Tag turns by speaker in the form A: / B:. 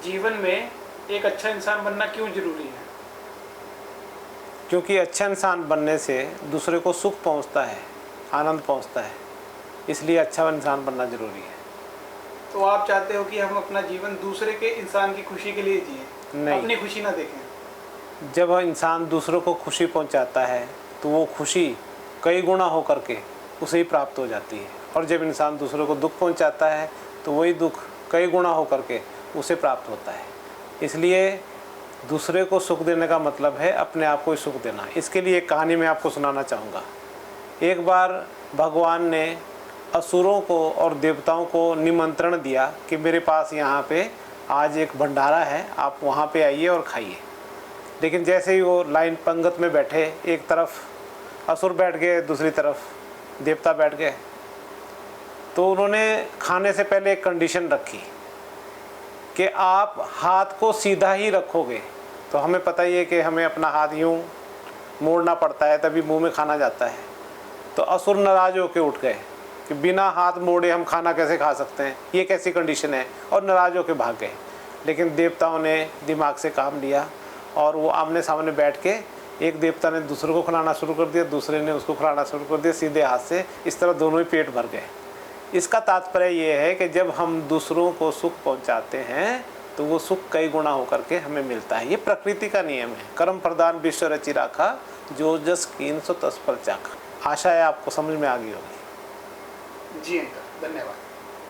A: जीवन में एक अच्छा इंसान बनना क्यों जरूरी है?
B: क्योंकि अच्छा इंसान बनने से दूसरे को सुख पहुंचता है, आनंद पहुंचता है, इसलिए अच्छा इंसान बनना ज़रूरी है।
A: तो आप चाहते हो कि हम अपना जीवन दूसरे के इंसान की खुशी के लिए जिए,
B: नहीं।
A: अपनी खुशी ना देखें?
B: जब इंसान दूसरों को खुशी पहुंचाता है तो वो खुशी कई गुना हो करके उसे ही प्राप्त हो जाती है, और जब इंसान दूसरों को दुख पहुंचाता है तो वही दुख कई गुना हो करके उसे प्राप्त होता है। इसलिए दूसरे को सुख देने का मतलब है अपने आप को ही सुख देना। इसके लिए एक कहानी मैं आपको सुनाना चाहूँगा। एक बार भगवान ने असुरों को और देवताओं को निमंत्रण दिया कि मेरे पास यहाँ पे आज एक भंडारा है, आप वहाँ पे आइए और खाइए। लेकिन जैसे ही वो लाइन पंगत में बैठे, एक तरफ असुर बैठ गए, दूसरी तरफ देवता बैठ गए, तो उन्होंने खाने से पहले एक कंडीशन रखी कि आप हाथ को सीधा ही रखोगे। तो हमें पता ही है कि हमें अपना हाथ यूँ मोड़ना पड़ता है तभी मुंह में खाना जाता है। तो असुर नाराज होकर उठ गए कि बिना हाथ मोड़े हम खाना कैसे खा सकते हैं, ये कैसी कंडीशन है, और नाराज होकर भाग गए। लेकिन देवताओं ने दिमाग से काम लिया और वो आमने सामने बैठ के, एक देवता ने दूसरे को खिलाना शुरू कर दिया, दूसरे ने उसको खिलाना शुरू कर दिया सीधे हाथ से। इस तरह दोनों ही पेट भर गए। इसका तात्पर्य ये है कि जब हम दूसरों को सुख पहुंचाते हैं तो वो सुख कई गुना होकर के हमें मिलता है। ये प्रकृति का नियम है। कर्म प्रदान विश्व रचि राखा, जो जस कीन सो तस फल चाखा। आशा है आपको समझ में आ गई होगी।
A: जी अंकल, धन्यवाद।